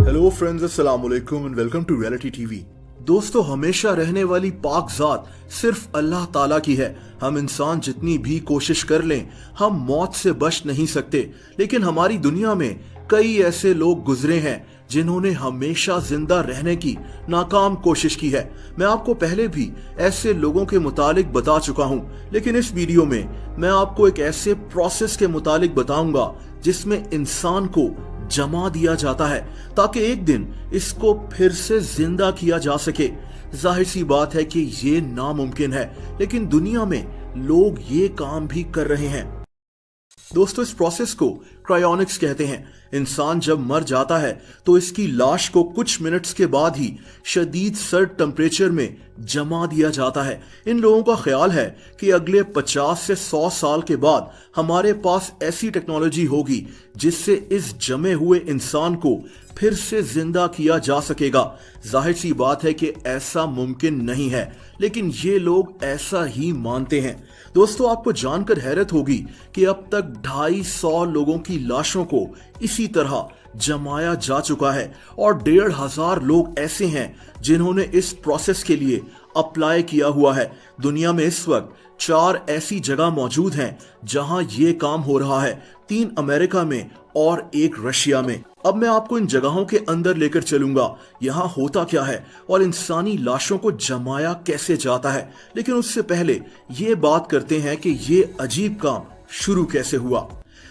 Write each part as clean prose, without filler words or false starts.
Hello friends, अस्सलाम वालेकुम and welcome to reality TV. दोस्तों, हमेशा रहने वाली पाक जात सिर्फ अल्लाह ताला की है। हम इंसान जितनी भी कोशिश कर लें, हम मौत से बच नहीं सकते। लेकिन हमारी दुनिया में कई ऐसे लोग गुजरे हैं जिन्होंने हमेशा जिंदा रहने की नाकाम कोशिश की है। मैं आपको पहले भी ऐसे लोगों के मुतालिक बता चुका हूं, लेकिन इस वीडियो में मैं आपको एक ऐसे प्रोसेस के मुतालिक बताऊंगा जिसमें इंसान को जमा दिया जाता है ताकि एक दिन इसको फिर से जिंदा किया जा सके। जाहिर सी बात है कि ये नामुमकिन है, लेकिन दुनिया में लोग ये काम भी कर रहे हैं। दोस्तों, इस प्रोसेस को क्रायोनिक्स कहते हैं। इंसान जब मर जाता है तो इसकी लाश को कुछ मिनट्स के बाद ही शदीद सर्द टेम्परेचर में जमा दिया जाता है। इन लोगों का ख्याल है कि अगले 50 से 100 साल के बाद हमारे पास ऐसी टेक्नोलॉजी होगी जिससे इस जमे हुए इंसान को फिर से जिंदा किया जा सकेगा। जाहिर सी बात है कि ऐसा मुमकिन नहीं है, लेकिन ये लोग ऐसा ही मानते हैं। दोस्तों, आपको जानकर हैरत होगी कि अब तक 250 लोगों की लाशों को इसी तरह जमाया जा चुका है और 1500 लोग ऐसे हैं जिन्होंने इस प्रोसेस के लिए अप्लाई किया हुआ है। दुनिया में इस वक्त 4 ऐसी जगह मौजूद हैं जहां ये काम हो रहा है, 3 अमेरिका में और 1 रशिया में। अब मैं आपको इन जगहों के अंदर लेकर चलूंगा, यहाँ होता क्या है और इंसानी लाशों को जमाया कैसे जाता है। लेकिन उससे पहले ये बात करते हैं कि ये अजीब काम शुरू कैसे हुआ।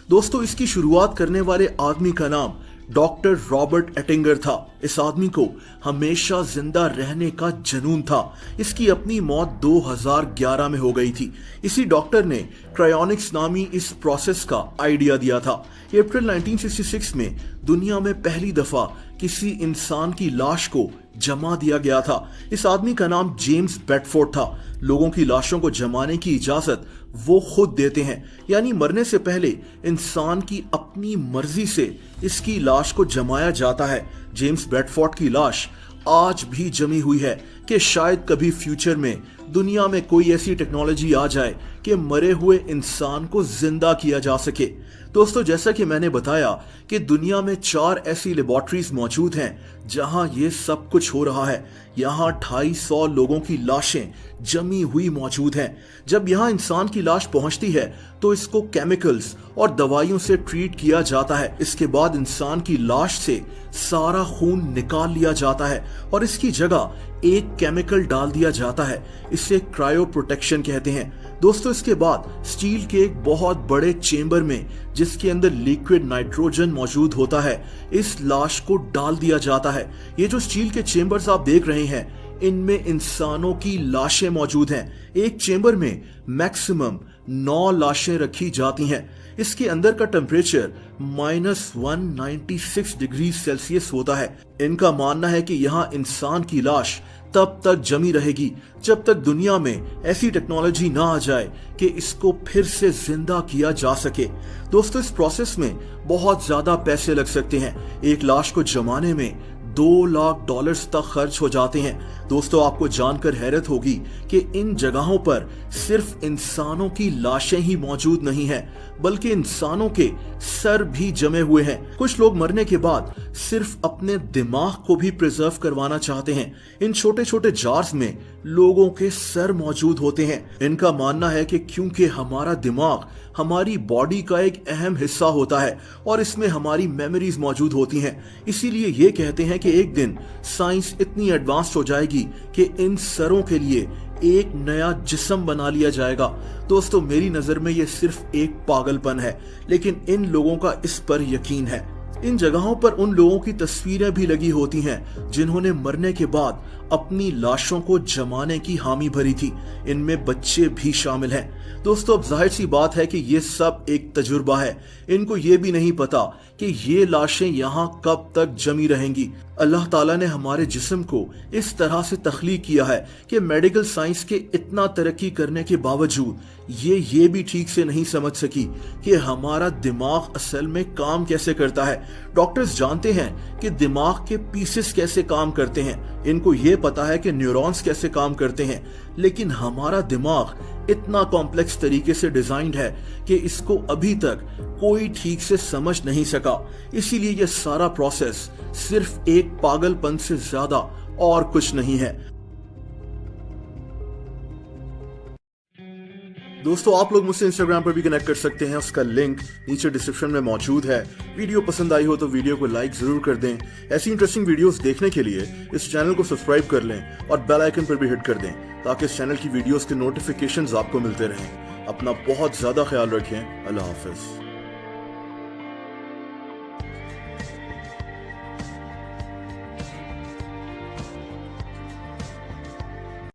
दोस्तों, इसकी शुरुआत करने वाले आदमी का नाम डॉक्टर रॉबर्ट एटिंगर था। इस आदमी को हमेशा जिंदा रहने का जुनून था। इसकी अपनी मौत 2011 में हो गई थी। इसी डॉक्टर ने क्रायोनिक्स नामी इस प्रोसेस का आइडिया दिया था। अप्रैल 1966 में दुनिया में पहली दफा किसी इंसान की लाश को जमा दिया गया था। इस आदमी का नाम जेम्स बेडफोर्ड था। लोगों की लाशों को जमाने की इजाजत वो खुद देते हैं, यानी मरने से पहले इंसान की अपनी मर्जी से इसकी लाश को जमाया जाता है। जेम्स बेडफोर्ड की लाश आज भी जमी हुई है कि शायद कभी फ्यूचर में दुनिया में कोई ऐसी टेक्नोलॉजी आ जाए कि मरे हुए इंसान को जिंदा किया जा सके। दोस्तों, जैसा कि मैंने बताया कि दुनिया में 4 ऐसी लेबोरेटरीज मौजूद हैं जहां ये सब कुछ हो रहा है। यहाँ 250 लोगों की लाशें जमी हुई मौजूद हैं। जब यहाँ इंसान की लाश पहुंचती है तो इसको केमिकल्स और दवाइयों से ट्रीट किया जाता है। इसके बाद इंसान की लाश से सारा खून निकाल लिया जाता है और इसकी जगह एक केमिकल डाल दिया जाता है। इसे क्रायो प्रोटेक्शन कहते हैं। दोस्तों, इसके बाद स्टील के एक बहुत बड़े चेंबर में, जिसके अंदर लिक्विड नाइट्रोजन मौजूद होता है, इस लाश को डाल दिया जाता है। ये जो स्टील के चेंबर्स आप देख रहे हैं, इनमें इंसानों की लाशें मौजूद हैं। एक चेंबर में मैक्सिमम 9 लाशें रखी जाती हैं। इसके अंदर का टेम्परेचर -196 डिग्री सेल्सियस होता है। इनका मानना है कि यहाँ इंसान की लाश तब तक जमी रहेगी जब तक दुनिया में ऐसी टेक्नोलॉजी ना आ जाए कि इसको फिर से जिंदा किया जा सके। दोस्तों, इस प्रोसेस में बहुत ज्यादा पैसे लग सकते हैं। एक लाश को जमाने में $2 लाख तक खर्च हो जाते हैं। दोस्तों, आपको जानकर हैरत होगी कि इन जगहों पर सिर्फ इंसानों की लाशें ही मौजूद नहीं हैं, बल्कि इंसानों के सर भी जमे हुए हैं। कुछ लोग मरने के बाद सिर्फ अपने दिमाग को भी प्रिजर्व करवाना चाहते हैं। इन छोटे छोटे जार्स में लोगों के सर मौजूद होते हैं। इनका मानना है कि क्योंकि हमारा दिमाग हमारी बॉडी का एक अहम हिस्सा होता है और इसमें हमारी मेमोरीज मौजूद होती हैं, इसीलिए ये कहते हैं कि एक दिन साइंस इतनी एडवांस हो जाएगी कि इन सरों के लिए एक नया जिस्म बना लिया जाएगा। दोस्तों, मेरी नजर में ये सिर्फ एक पागलपन है, लेकिन इन लोगों का इस पर यकीन है। इन जगहों पर उन लोगों की तस्वीरें भी लगी होती हैं जिन्होंने मरने के बाद अपनी लाशों को जमाने की हामी भरी थी। इनमें बच्चे भी शामिल हैं। दोस्तों, अब जाहिर सी बात है कि ये सब एक तजुर्बा है। इनको ये भी नहीं पता कि ये लाशें यहाँ कब तक जमी रहेंगी। अल्लाह ताला ने हमारे जिस्म को इस तरह से तख्लीक किया है कि मेडिकल साइंस के इतना तरक्की करने के बावजूद ये भी ठीक से नहीं समझ सकी कि हमारा दिमाग असल में काम कैसे करता है। डॉक्टर्स जानते हैं कि दिमाग के पीसेस कैसे काम करते हैं, इनको ये पता है कि न्यूरॉन्स कैसे काम करते हैं, लेकिन हमारा दिमाग इतना कॉम्प्लेक्स तरीके से डिजाइन्ड है कि इसको अभी तक कोई ठीक से समझ नहीं सका। इसीलिए यह सारा प्रोसेस सिर्फ एक पागलपन से ज्यादा और कुछ नहीं है। दोस्तों, आप लोग मुझसे इंस्टाग्राम पर भी कनेक्ट कर सकते हैं, उसका लिंक नीचे डिस्क्रिप्शन में मौजूद है। वीडियो पसंद आई हो तो वीडियो को लाइक जरूर कर दें। ऐसी इंटरेस्टिंग वीडियोस देखने के लिए इस चैनल को सब्सक्राइब कर लें और बेल आइकन पर भी हिट कर दें ताकि इस चैनल की वीडियोस के नोटिफिकेशंस आपको मिलते रहें। अपना बहुत ज्यादा ख्याल रखें। अल्लाह हाफिज।